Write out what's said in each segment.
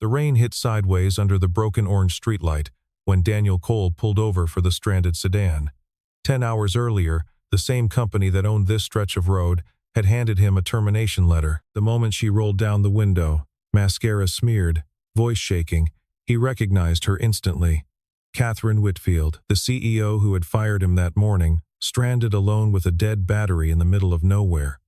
The rain hit sideways under the broken orange streetlight when Daniel Cole pulled over for the stranded sedan. 10 hours earlier, the same company that owned this stretch of road had handed him a termination letter. The moment she rolled down the window, mascara smeared, voice shaking, he recognized her instantly. Catherine Whitfield, the CEO who had fired him that morning, stranded alone with a dead battery in the middle of nowhere.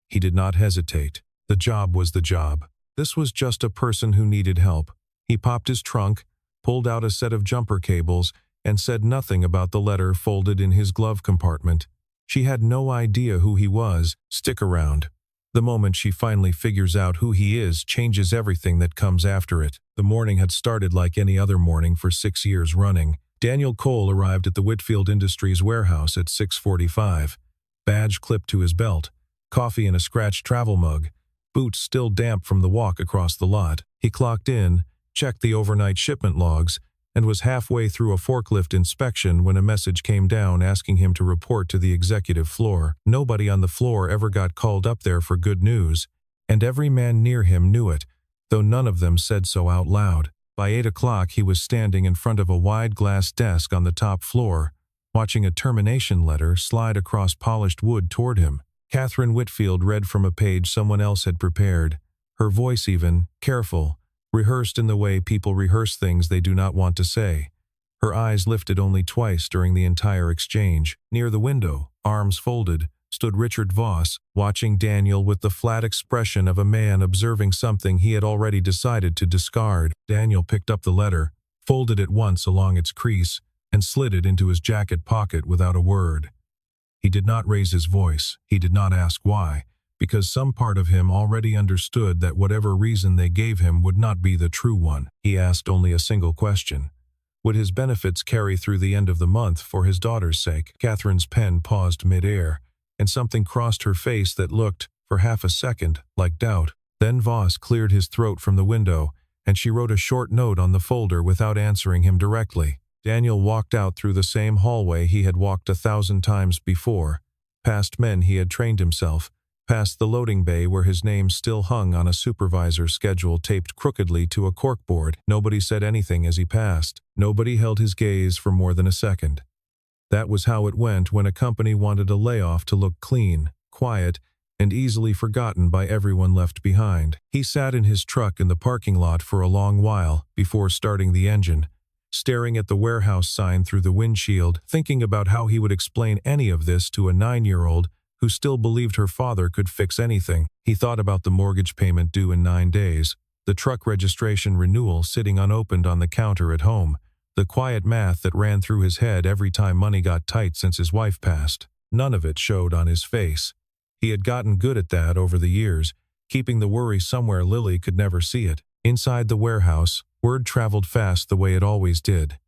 He did not hesitate. The job was the job. This was just a person who needed help. He popped his trunk, pulled out a set of jumper cables, and said nothing about the letter folded in his glove compartment. She had no idea who he was. Stick around. The moment she finally figures out who he is changes everything that comes after it. The morning had started like any other morning for 6 years running. Daniel Cole arrived at the Whitfield Industries warehouse at 6:45. Badge clipped to his belt, coffee in a scratched travel mug, boots still damp from the walk across the lot. He clocked in, checked the overnight shipment logs, and was halfway through a forklift inspection when a message came down asking him to report to the executive floor. Nobody on the floor ever got called up there for good news, and every man near him knew it, though none of them said so out loud. By 8 o'clock he was standing in front of a wide glass desk on the top floor, watching a termination letter slide across polished wood toward him. Catherine Whitfield read from a page someone else had prepared, her voice even, careful, rehearsed in the way people rehearse things they do not want to say. Her eyes lifted only twice during the entire exchange. Near the window, arms folded, stood Richard Voss, watching Daniel with the flat expression of a man observing something he had already decided to discard. Daniel picked up the letter, folded it once along its crease, and slid it into his jacket pocket without a word. He did not raise his voice. He did not ask why, because some part of him already understood that whatever reason they gave him would not be the true one. He asked only a single question. Would his benefits carry through the end of the month for his daughter's sake? Catherine's pen paused mid-air, and something crossed her face that looked, for half a second, like doubt. Then Voss cleared his throat from the window, and she wrote a short note on the folder without answering him directly. Daniel walked out through the same hallway he had walked 1,000 times before, past men he had trained himself, past the loading bay where his name still hung on a supervisor's schedule taped crookedly to a corkboard. Nobody said anything as he passed. Nobody held his gaze for more than a second. That was how it went when a company wanted a layoff to look clean, quiet, and easily forgotten by everyone left behind. He sat in his truck in the parking lot for a long while before starting the engine, staring at the warehouse sign through the windshield, thinking about how he would explain any of this to a 9-year-old who still believed her father could fix anything. He thought about the mortgage payment due in 9 days, the truck registration renewal sitting unopened on the counter at home, the quiet math that ran through his head every time money got tight since his wife passed. None of it showed on his face. He had gotten good at that over the years, keeping the worry somewhere Lily could never see it. Inside the warehouse, word traveled fast the way it always did.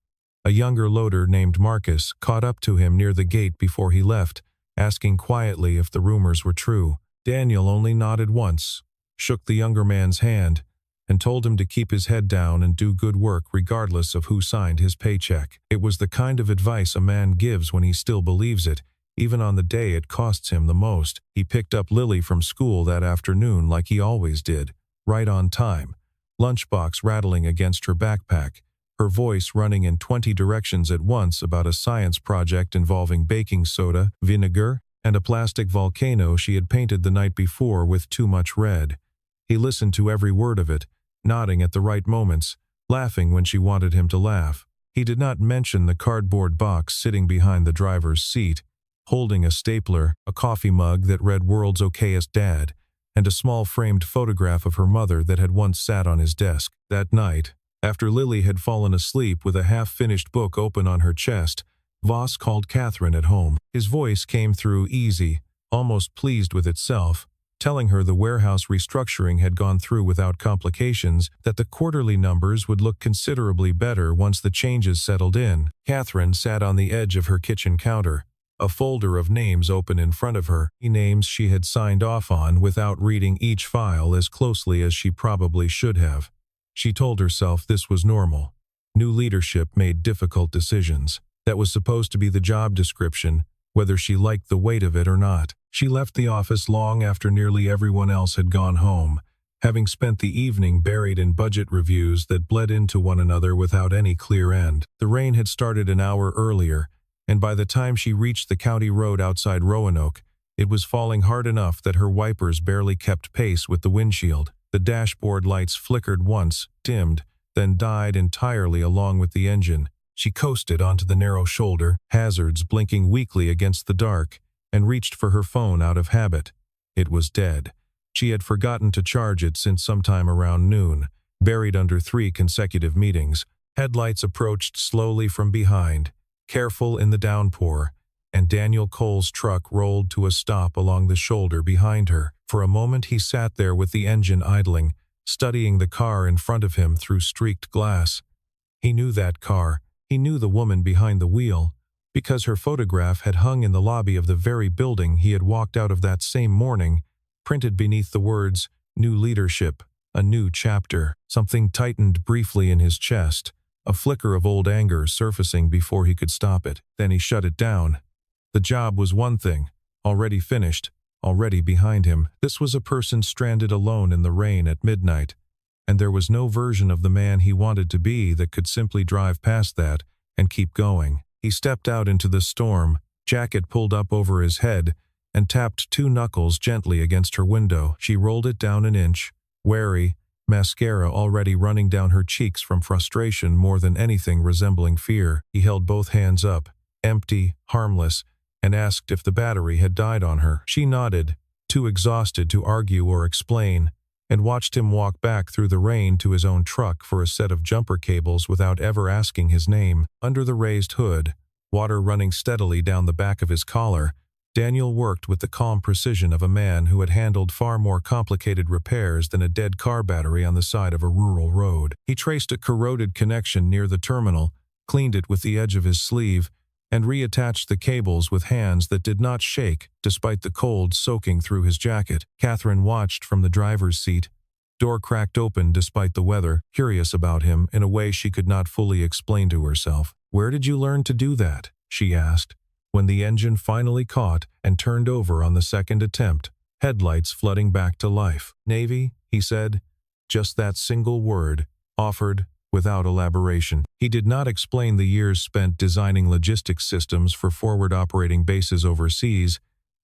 A younger loader named Marcus caught up to him near the gate before he left, asking quietly if the rumors were true. Daniel only nodded once, shook the younger man's hand, and told him to keep his head down and do good work regardless of who signed his paycheck. It was the kind of advice a man gives when he still believes it, even on the day it costs him the most. He picked up Lily from school that afternoon like he always did, right on time, lunchbox rattling against her backpack, her voice running in 20 directions at once about a science project involving baking soda, vinegar, and a plastic volcano she had painted the night before with too much red. He listened to every word of it, nodding at the right moments, laughing when she wanted him to laugh. He did not mention the cardboard box sitting behind the driver's seat, holding a stapler, a coffee mug that read "World's Okayest Dad," and a small framed photograph of her mother that had once sat on his desk. That night, after Lily had fallen asleep with a half-finished book open on her chest, Voss called Catherine at home. His voice came through easy, almost pleased with itself, telling her the warehouse restructuring had gone through without complications, that the quarterly numbers would look considerably better once the changes settled in. Catherine sat on the edge of her kitchen counter, a folder of names open in front of her, names she had signed off on without reading each file as closely as she probably should have. She told herself this was normal. New leadership made difficult decisions. That was supposed to be the job description, whether she liked the weight of it or not. She left the office long after nearly everyone else had gone home, having spent the evening buried in budget reviews that bled into one another without any clear end. The rain had started an hour earlier, and by the time she reached the county road outside Roanoke, it was falling hard enough that her wipers barely kept pace with the windshield. The dashboard lights flickered once, dimmed, then died entirely along with the engine. She coasted onto the narrow shoulder, hazards blinking weakly against the dark, and reached for her phone out of habit. It was dead. She had forgotten to charge it since sometime around noon, buried under 3 consecutive meetings. Headlights approached slowly from behind, careful in the downpour, and Daniel Cole's truck rolled to a stop along the shoulder behind her. For a moment he sat there with the engine idling, studying the car in front of him through streaked glass. He knew that car. He knew the woman behind the wheel, because her photograph had hung in the lobby of the very building he had walked out of that same morning, printed beneath the words, "New Leadership, a New Chapter." Something tightened briefly in his chest, a flicker of old anger surfacing before he could stop it. Then he shut it down. The job was one thing, already finished, already behind him. This was a person stranded alone in the rain at midnight, and there was no version of the man he wanted to be that could simply drive past that and keep going. He stepped out into the storm, jacket pulled up over his head, and tapped 2 knuckles gently against her window. She rolled it down an inch, wary, mascara already running down her cheeks from frustration more than anything resembling fear. He held both hands up, empty, harmless, and asked if the battery had died on her. She nodded, too exhausted to argue or explain, and watched him walk back through the rain to his own truck for a set of jumper cables without ever asking his name. Under the raised hood, water running steadily down the back of his collar, Daniel worked with the calm precision of a man who had handled far more complicated repairs than a dead car battery on the side of a rural road. He traced a corroded connection near the terminal, cleaned it with the edge of his sleeve, and reattached the cables with hands that did not shake despite the cold soaking through his jacket. Catherine watched from the driver's seat, door cracked open despite the weather, curious about him in a way she could not fully explain to herself. "Where did you learn to do that?" she asked, when the engine finally caught and turned over on the second attempt, headlights flooding back to life. "Navy," he said, just that single word, offered without elaboration. He did not explain the years spent designing logistics systems for forward operating bases overseas,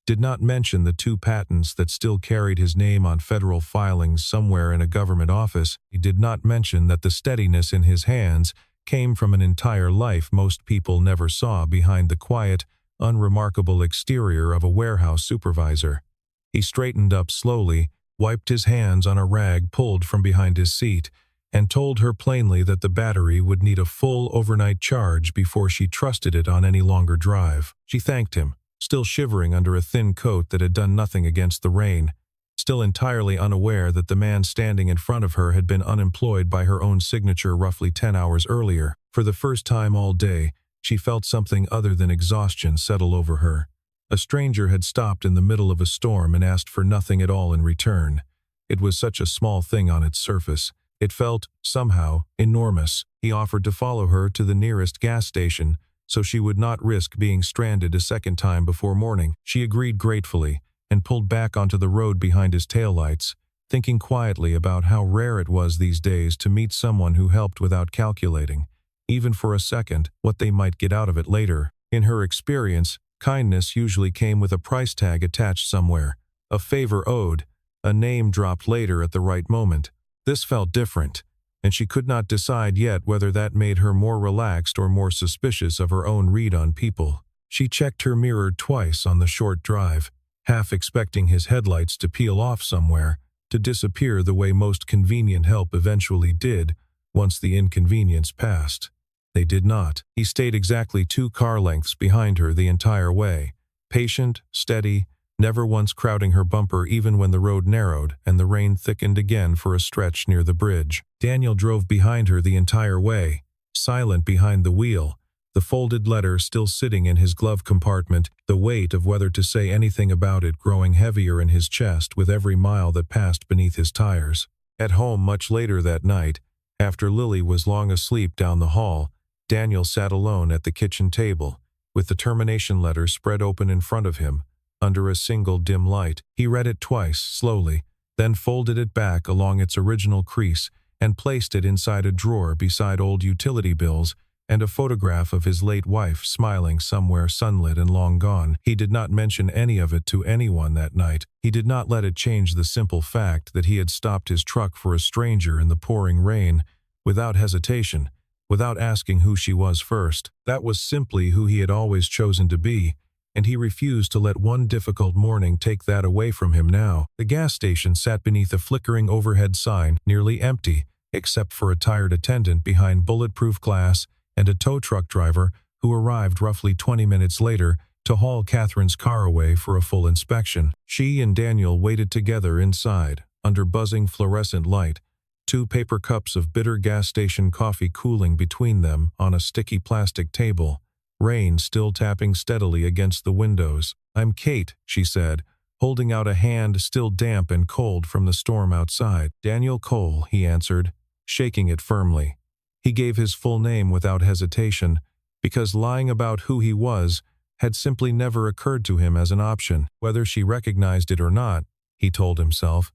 did not mention the 2 patents that still carried his name on federal filings somewhere in a government office. He did not mention that the steadiness in his hands came from an entire life most people never saw behind the quiet, unremarkable exterior of a warehouse supervisor. He straightened up slowly, wiped his hands on a rag pulled from behind his seat, and told her plainly that the battery would need a full overnight charge before she trusted it on any longer drive. She thanked him, still shivering under a thin coat that had done nothing against the rain, still entirely unaware that the man standing in front of her had been unemployed by her own signature roughly 10 hours earlier. For the first time all day, she felt something other than exhaustion settle over her. A stranger had stopped in the middle of a storm and asked for nothing at all in return. It was such a small thing on its surface. It felt, somehow, enormous. He offered to follow her to the nearest gas station, so she would not risk being stranded a second time before morning. She agreed gratefully, and pulled back onto the road behind his taillights, thinking quietly about how rare it was these days to meet someone who helped without calculating, even for a second, what they might get out of it later. In her experience, kindness usually came with a price tag attached somewhere, a favor owed, a name dropped later at the right moment. This felt different, and she could not decide yet whether that made her more relaxed or more suspicious of her own read on people. She checked her mirror twice on the short drive, half expecting his headlights to peel off somewhere, to disappear the way most convenient help eventually did once the inconvenience passed. They did not. He stayed exactly 2 car lengths behind her the entire way, patient, steady, never once crowding her bumper even when the road narrowed and the rain thickened again for a stretch near the bridge. Daniel drove behind her the entire way, silent behind the wheel, the folded letter still sitting in his glove compartment, the weight of whether to say anything about it growing heavier in his chest with every mile that passed beneath his tires. At home much later that night, after Lily was long asleep down the hall, Daniel sat alone at the kitchen table, with the termination letter spread open in front of him, under a single dim light. He read it twice, slowly, then folded it back along its original crease and placed it inside a drawer beside old utility bills and a photograph of his late wife smiling somewhere sunlit and long gone. He did not mention any of it to anyone that night. He did not let it change the simple fact that he had stopped his truck for a stranger in the pouring rain, without hesitation, without asking who she was first. That was simply who he had always chosen to be, and he refused to let one difficult morning take that away from him now. The gas station sat beneath a flickering overhead sign, nearly empty, except for a tired attendant behind bulletproof glass and a tow truck driver who arrived roughly 20 minutes later to haul Catherine's car away for a full inspection. She and Daniel waited together inside, under buzzing fluorescent light, 2 paper cups of bitter gas station coffee cooling between them on a sticky plastic table, rain still tapping steadily against the windows. "I'm Kate," she said, holding out a hand still damp and cold from the storm outside. "Daniel Cole," he answered, shaking it firmly. He gave his full name without hesitation, because lying about who he was had simply never occurred to him as an option. Whether she recognized it or not, he told himself,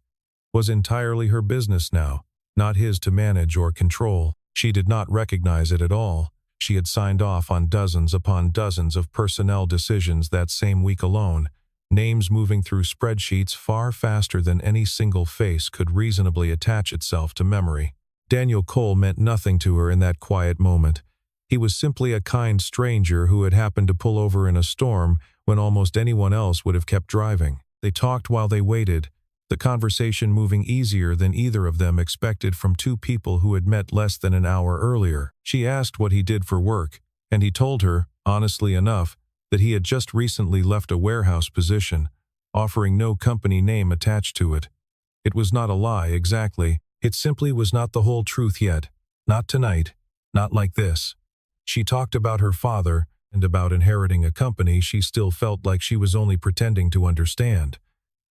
was entirely her business now, not his to manage or control. She did not recognize it at all. She had signed off on dozens upon dozens of personnel decisions that same week alone, names moving through spreadsheets far faster than any single face could reasonably attach itself to memory. Daniel Cole meant nothing to her in that quiet moment. He was simply a kind stranger who had happened to pull over in a storm when almost anyone else would have kept driving. They talked while they waited, the conversation moving easier than either of them expected from 2 people who had met less than an hour earlier. She asked what he did for work, and he told her, honestly enough, that he had just recently left a warehouse position, offering no company name attached to it. It was not a lie, exactly. It simply was not the whole truth yet. Not tonight. Not like this. She talked about her father and about inheriting a company she still felt like she was only pretending to understand.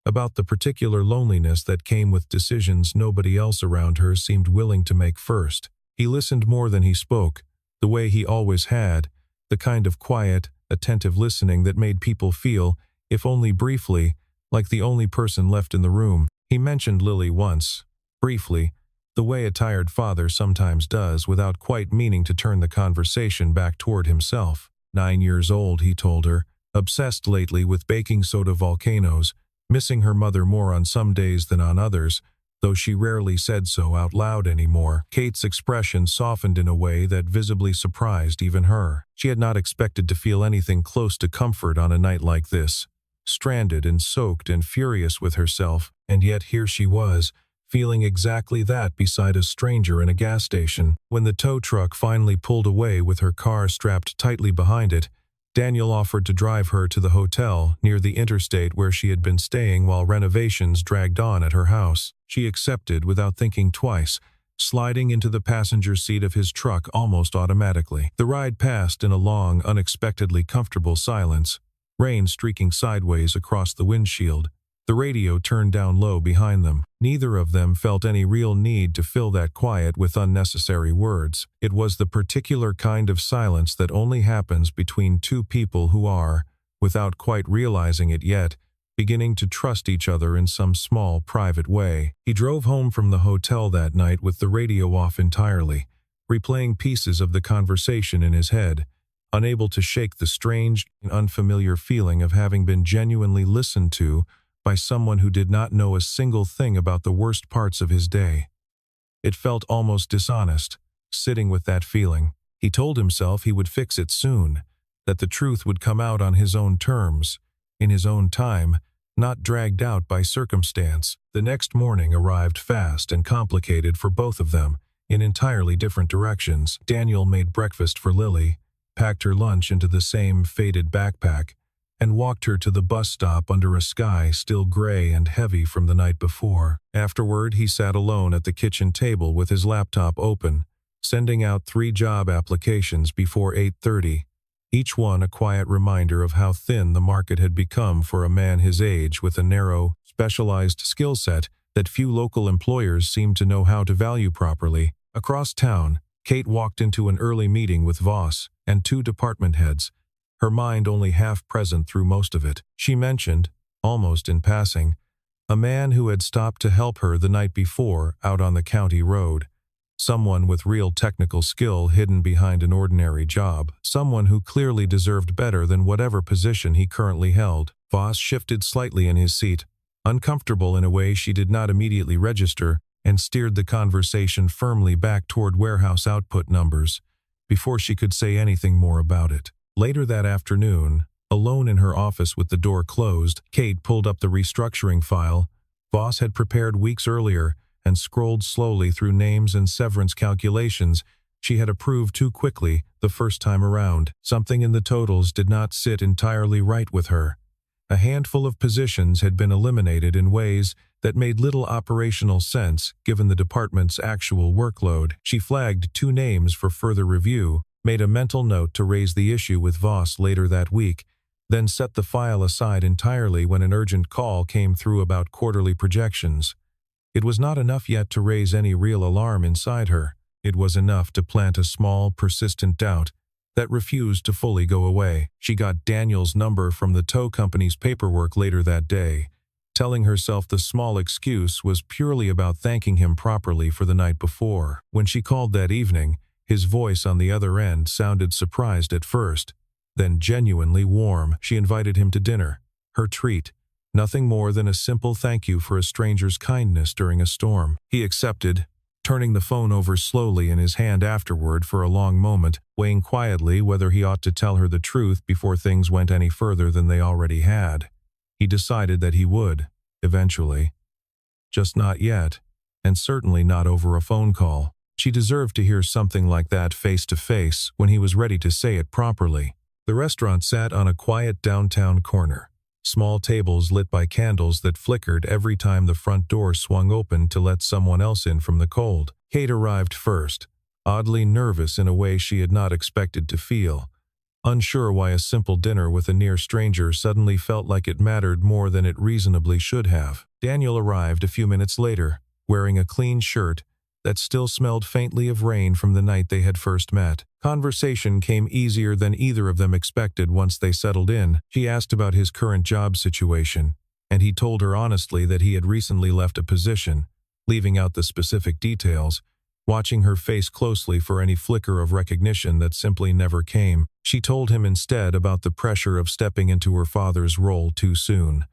About the particular loneliness that came with decisions nobody else around her seemed willing to make first. He listened more than he spoke, the way he always had, the kind of quiet, attentive listening that made people feel, if only briefly, like the only person left in the room. He mentioned Lily once, briefly, the way a tired father sometimes does without quite meaning to turn the conversation back toward himself. 9 years old, he told her, obsessed lately with baking soda volcanoes, missing her mother more on some days than on others, though she rarely said so out loud anymore. Kate's expression softened in a way that visibly surprised even her. She had not expected to feel anything close to comfort on a night like this. Stranded and soaked and furious with herself, and yet here she was, feeling exactly that beside a stranger in a gas station. When the tow truck finally pulled away with her car strapped tightly behind it, Daniel offered to drive her to the hotel near the interstate where she had been staying while renovations dragged on at her house. She accepted without thinking twice, sliding into the passenger seat of his truck almost automatically. The ride passed in a long, unexpectedly comfortable silence, rain streaking sideways across the windshield, the radio turned down low behind them. Neither of them felt any real need to fill that quiet with unnecessary words. It was the particular kind of silence that only happens between 2 people who are, without quite realizing it yet, beginning to trust each other in some small, private way. He drove home from the hotel that night with the radio off entirely, replaying pieces of the conversation in his head, unable to shake the strange and unfamiliar feeling of having been genuinely listened to by someone who did not know a single thing about the worst parts of his day. It felt almost dishonest, sitting with that feeling. He told himself he would fix it soon, that the truth would come out on his own terms, in his own time, not dragged out by circumstance. The next morning arrived fast and complicated for both of them, in entirely different directions. Daniel made breakfast for Lily, packed her lunch into the same faded backpack, and walked her to the bus stop under a sky still gray and heavy from the night before. Afterward, he sat alone at the kitchen table with his laptop open, sending out 3 job applications before 8:30, each one a quiet reminder of how thin the market had become for a man his age with a narrow, specialized skill set that few local employers seemed to know how to value properly. Across town, Kate walked into an early meeting with Voss and 2 department heads, her mind only half present through most of it. She mentioned, almost in passing, A man who had stopped to help her the night before out on the county road. Someone with real technical skill hidden behind an ordinary job. Someone who clearly deserved better than whatever position he currently held. Voss shifted slightly in his seat, uncomfortable in a way she did not immediately register, and steered the conversation firmly back toward warehouse output numbers, before she could say anything more about it. Later that afternoon, alone in her office with the door closed, Kate pulled up the restructuring file Voss had prepared weeks earlier and scrolled slowly through names and severance calculations she had approved too quickly the first time around. Something in the totals did not sit entirely right with her. A handful of positions had been eliminated in ways that made little operational sense given the department's actual workload. She flagged 2 names for further review, made a mental note to raise the issue with Voss later that week, then set the file aside entirely when an urgent call came through about quarterly projections. It was not enough yet to raise any real alarm inside her. It was enough to plant a small, persistent doubt that refused to fully go away. She got Daniel's number from the tow company's paperwork later that day, telling herself the small excuse was purely about thanking him properly for the night before. When she called that evening, his voice on the other end sounded surprised at first, then genuinely warm. She invited him to dinner, her treat, nothing more than a simple thank you for a stranger's kindness during a storm. He accepted, turning the phone over slowly in his hand afterward for a long moment, weighing quietly whether he ought to tell her the truth before things went any further than they already had. He decided that he would, eventually. Just not yet, and certainly not over a phone call. She deserved to hear something like that face to face when he was ready to say it properly. The restaurant sat on a quiet downtown corner. Small tables lit by candles that flickered every time the front door swung open to let someone else in from the cold. Kate arrived first, oddly nervous in a way she had not expected to feel, unsure why a simple dinner with a near stranger suddenly felt like it mattered more than it reasonably should have. Daniel arrived a few minutes later, wearing a clean shirt that still smelled faintly of rain from the night they had first met. Conversation came easier than either of them expected once they settled in. She asked about his current job situation, and he told her honestly that he had recently left a position, leaving out the specific details, watching her face closely for any flicker of recognition that simply never came. She told him instead about the pressure of stepping into her father's role too soon,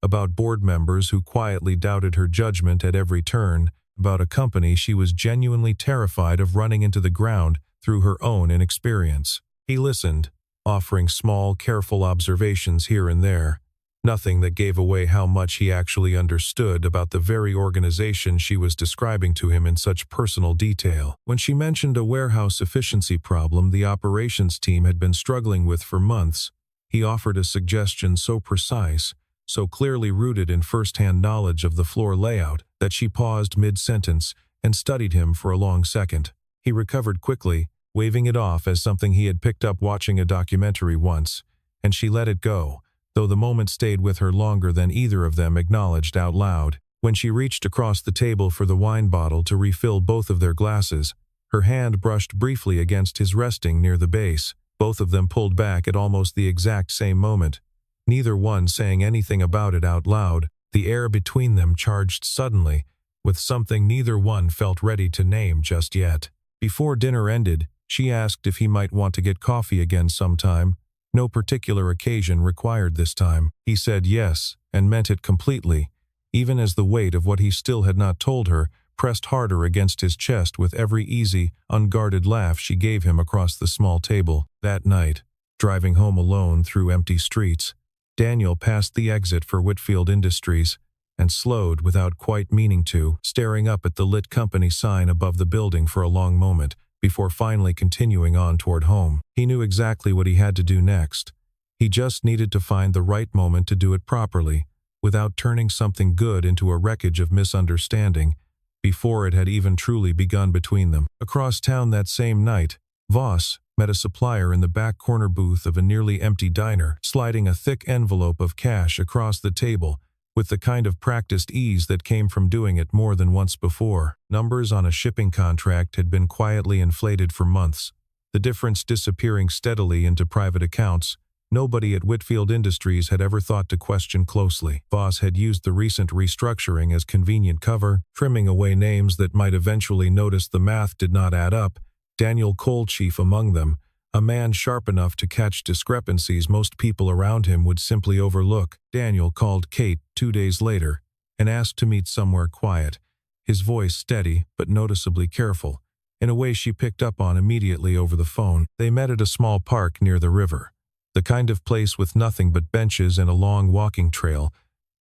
about board members who quietly doubted her judgment at every turn, about a company she was genuinely terrified of running into the ground through her own inexperience. He listened, offering small, careful observations here and there, nothing that gave away how much he actually understood about the very organization she was describing to him in such personal detail. When she mentioned a warehouse efficiency problem the operations team had been struggling with for months, he offered a suggestion so precise, so clearly rooted in first-hand knowledge of the floor layout, that she paused mid-sentence and studied him for a long second. He recovered quickly, waving it off as something he had picked up watching a documentary once, and she let it go, though the moment stayed with her longer than either of them acknowledged out loud. When she reached across the table for the wine bottle to refill both of their glasses, her hand brushed briefly against his resting near the base. Both of them pulled back at almost the exact same moment, neither one saying anything about it out loud. The air between them charged suddenly, with something neither one felt ready to name just yet. Before dinner ended, she asked if he might want to get coffee again sometime. No particular occasion required this time. He said yes, and meant it completely, even as the weight of what he still had not told her pressed harder against his chest with every easy, unguarded laugh she gave him across the small table. That night, driving home alone through empty streets, Daniel passed the exit for Whitfield Industries and slowed without quite meaning to, staring up at the lit company sign above the building for a long moment before finally continuing on toward home. He knew exactly what he had to do next. He just needed to find the right moment to do it properly, without turning something good into a wreckage of misunderstanding, before it had even truly begun between them. Across town that same night, Voss met a supplier in the back corner booth of a nearly empty diner, sliding a thick envelope of cash across the table with the kind of practiced ease that came from doing it more than once before. Numbers on a shipping contract had been quietly inflated for months, the difference disappearing steadily into private accounts, Nobody at Whitfield Industries had ever thought to question closely. Voss had used the recent restructuring as convenient cover, trimming away names that might eventually notice the math did not add up, Daniel Cole chief among them, a man sharp enough to catch discrepancies most people around him would simply overlook. Daniel called Kate 2 days later and asked to meet somewhere quiet, his voice steady but noticeably careful, in a way she picked up on immediately over the phone. They met at a small park near the river, the kind of place with nothing but benches and a long walking trail,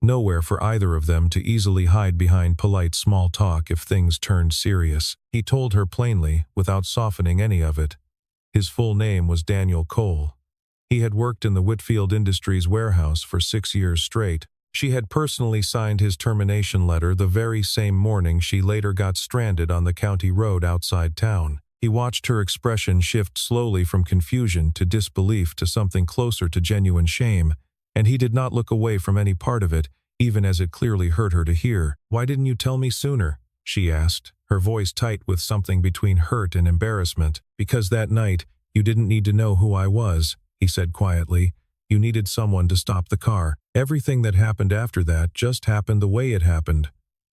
nowhere for either of them to easily hide behind polite small talk if things turned serious. He told her plainly, without softening any of it. His full name was Daniel Cole. He had worked in the Whitfield Industries warehouse for 6 years straight. She had personally signed his termination letter the very same morning she later got stranded on the county road outside town. He watched her expression shift slowly from confusion to disbelief to something closer to genuine shame, and he did not look away from any part of it, even as it clearly hurt her to hear. "Why didn't you tell me sooner?" she asked, her voice tight with something between hurt and embarrassment. "Because that night, you didn't need to know who I was," he said quietly. "You needed someone to stop the car. Everything that happened after that just happened the way it happened,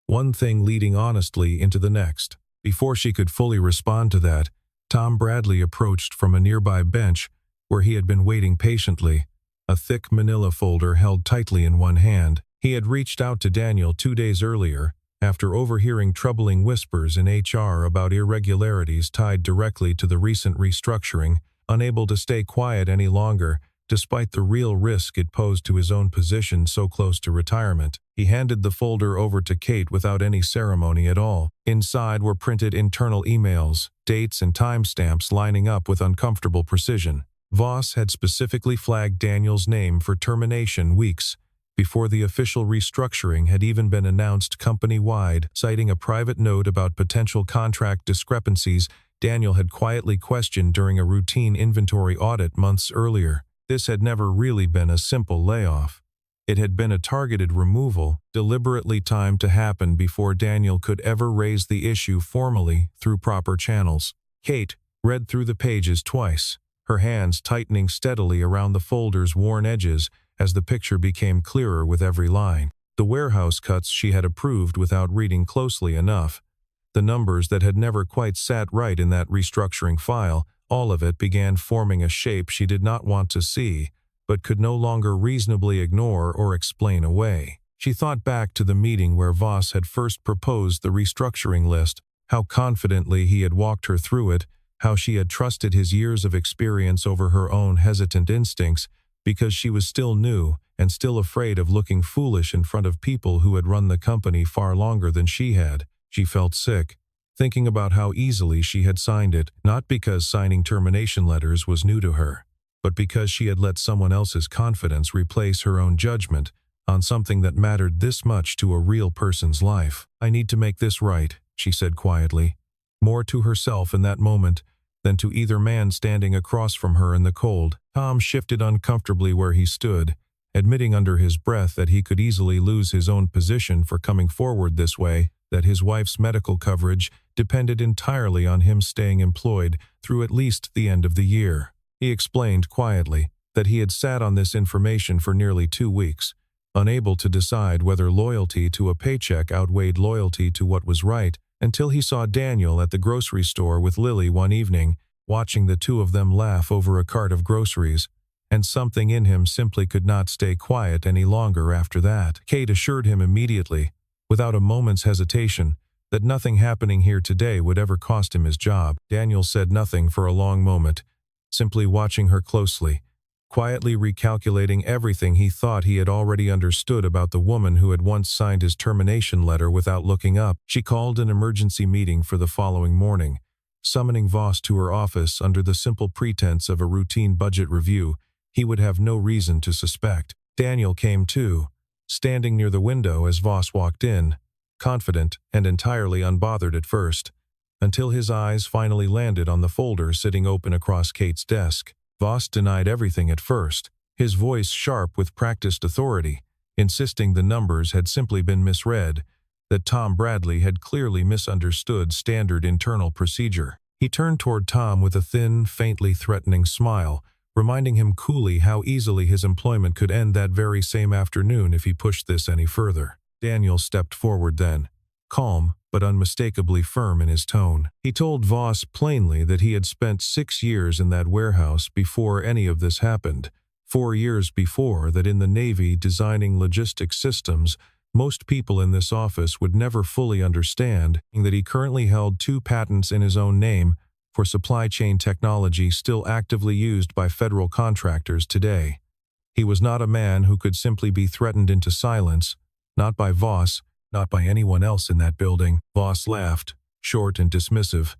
one thing leading honestly into the next." Before she could fully respond to that, Tom Bradley approached from a nearby bench where he had been waiting patiently, a thick manila folder held tightly in one hand. He had reached out to Daniel 2 days earlier, after overhearing troubling whispers in HR about irregularities tied directly to the recent restructuring, unable to stay quiet any longer, despite the real risk it posed to his own position so close to retirement. He handed the folder over to Kate without any ceremony at all. Inside were printed internal emails, dates and timestamps lining up with uncomfortable precision. Voss had specifically flagged Daniel's name for termination weeks before the official restructuring had even been announced company-wide. Citing a private note about potential contract discrepancies Daniel had quietly questioned during a routine inventory audit months earlier. This had never really been a simple layoff. It had been a targeted removal, deliberately timed to happen before Daniel could ever raise the issue formally through proper channels. Kate read through the pages twice, her hands tightening steadily around the folder's worn edges as the picture became clearer with every line. The warehouse cuts she had approved without reading closely enough, the numbers that had never quite sat right in that restructuring file, all of it began forming a shape she did not want to see, but could no longer reasonably ignore or explain away. She thought back to the meeting where Voss had first proposed the restructuring list, how confidently he had walked her through it, how she had trusted his years of experience over her own hesitant instincts, because she was still new and still afraid of looking foolish in front of people who had run the company far longer than she had. She felt sick, thinking about how easily she had signed it, not because signing termination letters was new to her, but because she had let someone else's confidence replace her own judgment on something that mattered this much to a real person's life. "I need to make this right," she said quietly, more to herself in that moment than to either man standing across from her in the cold. Tom shifted uncomfortably where he stood, admitting under his breath that he could easily lose his own position for coming forward this way, that his wife's medical coverage depended entirely on him staying employed through at least the end of the year. He explained quietly that he had sat on this information for nearly 2 weeks, unable to decide whether loyalty to a paycheck outweighed loyalty to what was right, until he saw Daniel at the grocery store with Lily one evening, watching the two of them laugh over a cart of groceries, and something in him simply could not stay quiet any longer after that. Kate assured him immediately, without a moment's hesitation, that nothing happening here today would ever cost him his job. Daniel said nothing for a long moment, simply watching her closely, quietly recalculating everything he thought he had already understood about the woman who had once signed his termination letter without looking up. She called an emergency meeting for the following morning, summoning Voss to her office under the simple pretense of a routine budget review he would have no reason to suspect. Daniel came too, standing near the window as Voss walked in, confident and entirely unbothered at first, until his eyes finally landed on the folder sitting open across Kate's desk. Voss denied everything at first, his voice sharp with practiced authority, insisting the numbers had simply been misread, that Tom Bradley had clearly misunderstood standard internal procedure. He turned toward Tom with a thin, faintly threatening smile, reminding him coolly how easily his employment could end that very same afternoon if he pushed this any further. Daniel stepped forward then, calm but unmistakably firm in his tone. He told Voss plainly that he had spent 6 years in that warehouse before any of this happened, 4 years before that in the Navy designing logistics systems. Most people in this office would never fully understand that he currently held 2 patents in his own name for supply chain technology still actively used by federal contractors today. He was not a man who could simply be threatened into silence, not by Voss, not by anyone else in that building. Voss laughed, short and dismissive,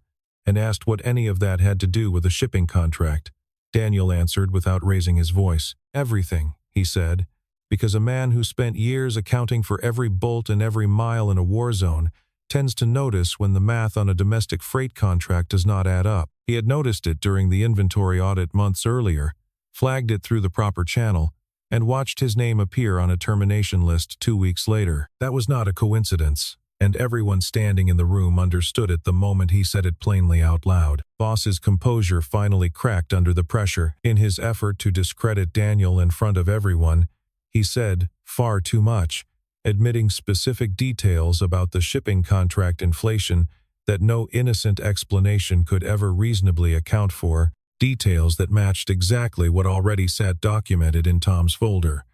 and asked what any of that had to do with a shipping contract. Daniel answered without raising his voice. Everything, he said, because a man who spent years accounting for every bolt and every mile in a war zone tends to notice when the math on a domestic freight contract does not add up. He had noticed it during the inventory audit months earlier, flagged it through the proper channel, and watched his name appear on a termination list 2 weeks later. That was not a coincidence, and everyone standing in the room understood it the moment he said it plainly out loud. Voss's composure finally cracked under the pressure. In his effort to discredit Daniel in front of everyone, he said far too much, admitting specific details about the shipping contract inflation that no innocent explanation could ever reasonably account for, details that matched exactly what already sat documented in Tom's folder.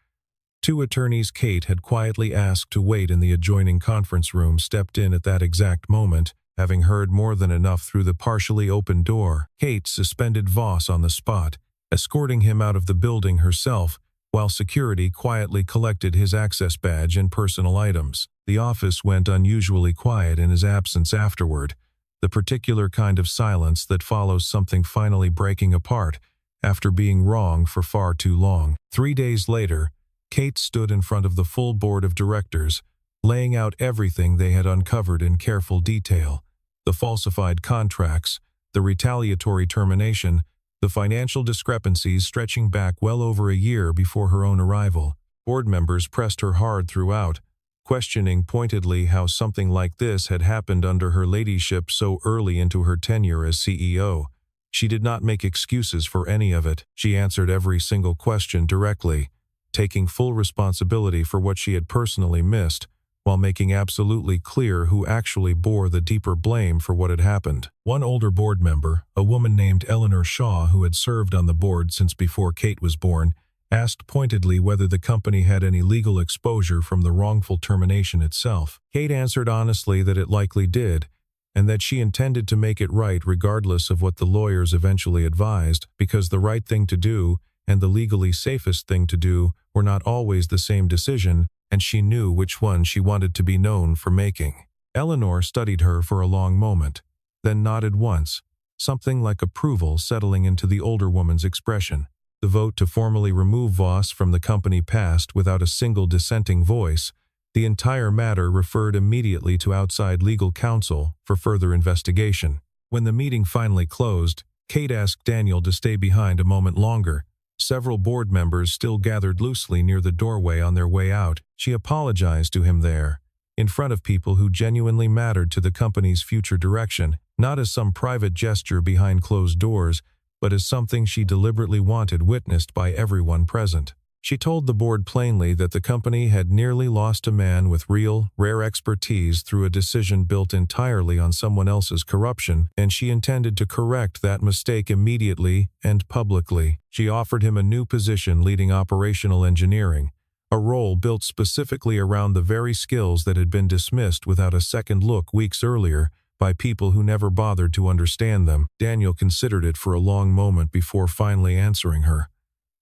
2 attorneys Kate had quietly asked to wait in the adjoining conference room stepped in at that exact moment, having heard more than enough through the partially open door. Kate suspended Voss on the spot, escorting him out of the building herself, while security quietly collected his access badge and personal items. The office went unusually quiet in his absence afterward, the particular kind of silence that follows something finally breaking apart after being wrong for far too long. 3 days later, Kate stood in front of the full board of directors, laying out everything they had uncovered in careful detail: the falsified contracts, the retaliatory termination, the financial discrepancies stretching back well over a year before her own arrival. Board members pressed her hard throughout, questioning pointedly how something like this had happened under her ladyship so early into her tenure as CEO. She did not make excuses for any of it. She answered every single question directly, taking full responsibility for what she had personally missed, while making absolutely clear who actually bore the deeper blame for what had happened. One older board member, a woman named Eleanor Shaw who had served on the board since before Kate was born, asked pointedly whether the company had any legal exposure from the wrongful termination itself. Kate answered honestly that it likely did, and that she intended to make it right regardless of what the lawyers eventually advised, because the right thing to do and the legally safest thing to do were not always the same decision, and she knew which one she wanted to be known for making. Eleanor studied her for a long moment, then nodded once, something like approval settling into the older woman's expression. The vote to formally remove Voss from the company passed without a single dissenting voice. The entire matter referred immediately to outside legal counsel for further investigation. When the meeting finally closed, Kate asked Daniel to stay behind a moment longer. Several board members still gathered loosely near the doorway on their way out. She apologized to him there, in front of people who genuinely mattered to the company's future direction, not as some private gesture behind closed doors, but as something she deliberately wanted witnessed by everyone present. She told the board plainly that the company had nearly lost a man with real, rare expertise through a decision built entirely on someone else's corruption, and she intended to correct that mistake immediately and publicly. She offered him a new position leading operational engineering, a role built specifically around the very skills that had been dismissed without a second look weeks earlier by people who never bothered to understand them. Daniel considered it for a long moment before finally answering her.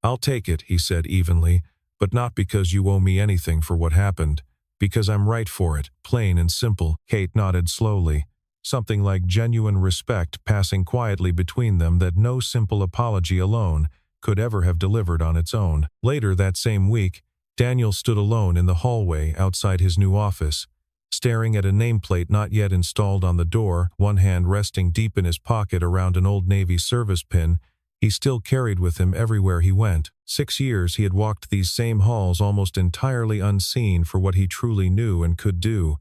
"I'll take it," he said evenly, "but not because you owe me anything for what happened, because I'm right for it, plain and simple." Kate nodded slowly, something like genuine respect passing quietly between them that no simple apology alone could ever have delivered on its own. Later that same week, Daniel stood alone in the hallway outside his new office, staring at a nameplate not yet installed on the door, one hand resting deep in his pocket around an old Navy service pin he still carried with him everywhere he went. 6 years he had walked these same halls almost entirely unseen for what he truly knew and could do.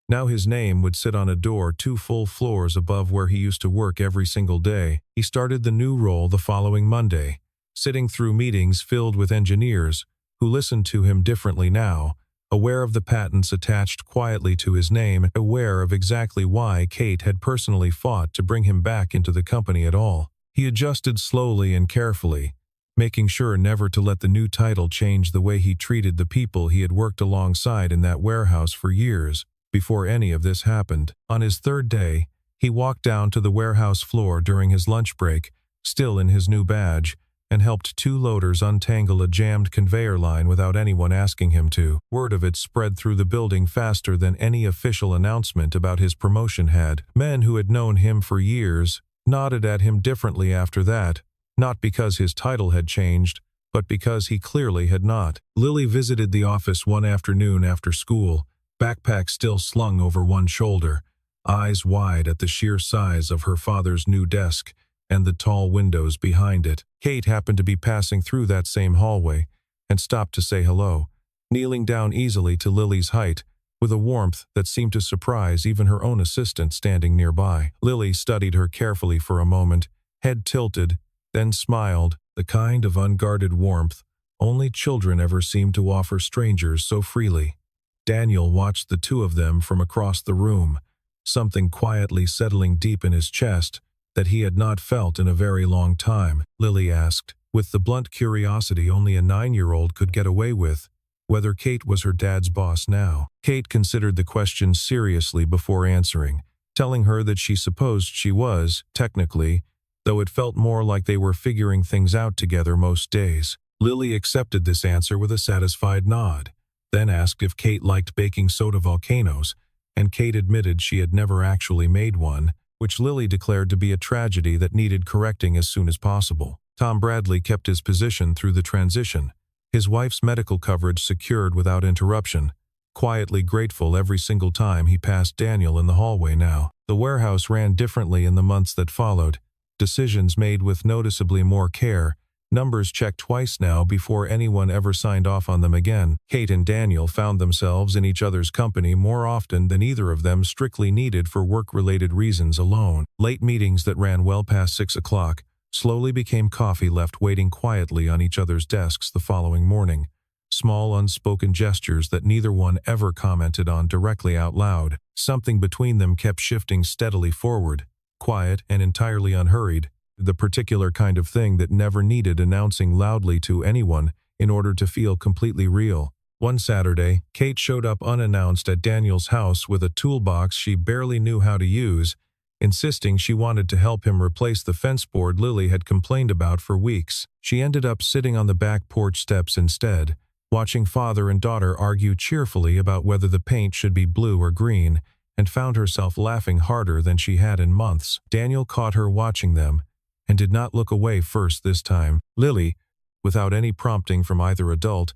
Now his name would sit on a door 2 full floors above where he used to work every single day. He started the new role the following Monday, sitting through meetings filled with engineers who listened to him differently now, aware of the patents attached quietly to his name, aware of exactly why Kate had personally fought to bring him back into the company at all. He adjusted slowly and carefully, making sure never to let the new title change the way he treated the people he had worked alongside in that warehouse for years before any of this happened. On his third day, he walked down to the warehouse floor during his lunch break, still in his new badge, and helped two loaders untangle a jammed conveyor line without anyone asking him to. Word of it spread through the building faster than any official announcement about his promotion had. Men who had known him for years nodded at him differently after that, not because his title had changed, but because he clearly had not. Lily visited the office one afternoon after school, backpack still slung over one shoulder, eyes wide at the sheer size of her father's new desk and the tall windows behind it. Kate happened to be passing through that same hallway and stopped to say hello, kneeling down easily to Lily's height, with a warmth that seemed to surprise even her own assistant standing nearby. Lily studied her carefully for a moment, head tilted, then smiled, the kind of unguarded warmth only children ever seem to offer strangers so freely. Daniel watched the two of them from across the room, something quietly settling deep in his chest that he had not felt in a very long time. Lily asked, with the blunt curiosity only a 9-year-old could get away with, whether Kate was her dad's boss now. Kate considered the question seriously before answering, telling her that she supposed she was, technically, though it felt more like they were figuring things out together most days. Lily accepted this answer with a satisfied nod, then asked if Kate liked baking soda volcanoes, and Kate admitted she had never actually made one, which Lily declared to be a tragedy that needed correcting as soon as possible. Tom Bradley kept his position through the transition, his wife's medical coverage secured without interruption, quietly grateful every single time he passed Daniel in the hallway now. The warehouse ran differently in the months that followed, decisions made with noticeably more care, numbers checked twice now before anyone ever signed off on them again. Kate and Daniel found themselves in each other's company more often than either of them strictly needed for work-related reasons alone. Late meetings that ran well past 6 o'clock slowly became coffee left waiting quietly on each other's desks the following morning, small unspoken gestures that neither one ever commented on directly out loud. Something between them kept shifting steadily forward, quiet and entirely unhurried, the particular kind of thing that never needed announcing loudly to anyone in order to feel completely real. One Saturday, Kate showed up unannounced at Daniel's house with a toolbox she barely knew how to use, insisting she wanted to help him replace the fence board Lily had complained about for weeks. She ended up sitting on the back porch steps instead, watching father and daughter argue cheerfully about whether the paint should be blue or green, and found herself laughing harder than she had in months. Daniel caught her watching them, and did not look away first this time. Lily, without any prompting from either adult,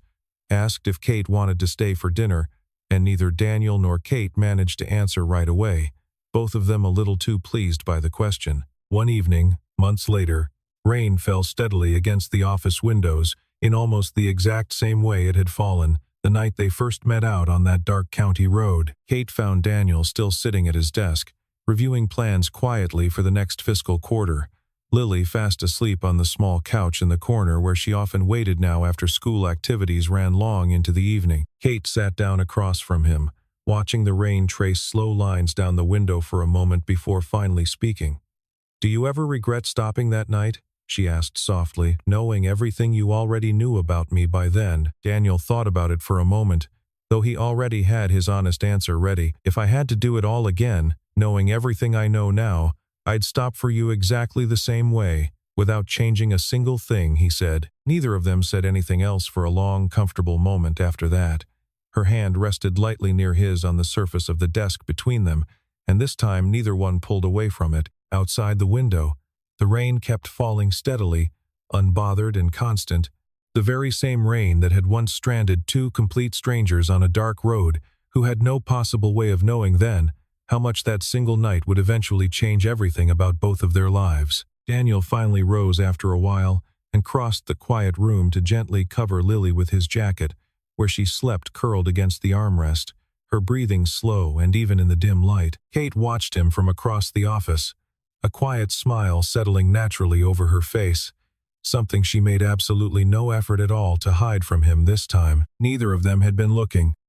asked if Kate wanted to stay for dinner, and neither Daniel nor Kate managed to answer right away, both of them a little too pleased by the question. One evening, months later, rain fell steadily against the office windows in almost the exact same way it had fallen the night they first met out on that dark county road. Kate found Daniel still sitting at his desk, reviewing plans quietly for the next fiscal quarter. Lily fast asleep on the small couch in the corner where she often waited now after school activities ran long into the evening. Kate sat down across from him, watching the rain trace slow lines down the window for a moment before finally speaking. "Do you ever regret stopping that night?" she asked softly, "knowing everything you already knew about me by then?" Daniel thought about it for a moment, though he already had his honest answer ready. "If I had to do it all again, knowing everything I know now, I'd stop for you exactly the same way, without changing a single thing," he said. Neither of them said anything else for a long, comfortable moment after that. Her hand rested lightly near his on the surface of the desk between them, and this time neither one pulled away from it. Outside the window, the rain kept falling steadily, unbothered and constant, the very same rain that had once stranded two complete strangers on a dark road who had no possible way of knowing then how much that single night would eventually change everything about both of their lives. Daniel finally rose after a while and crossed the quiet room to gently cover Lily with his jacket, where she slept curled against the armrest, her breathing slow and even in the dim light. Kate watched him from across the office, a quiet smile settling naturally over her face. something she made absolutely no effort at all to hide from him this time. Neither of them had been looking.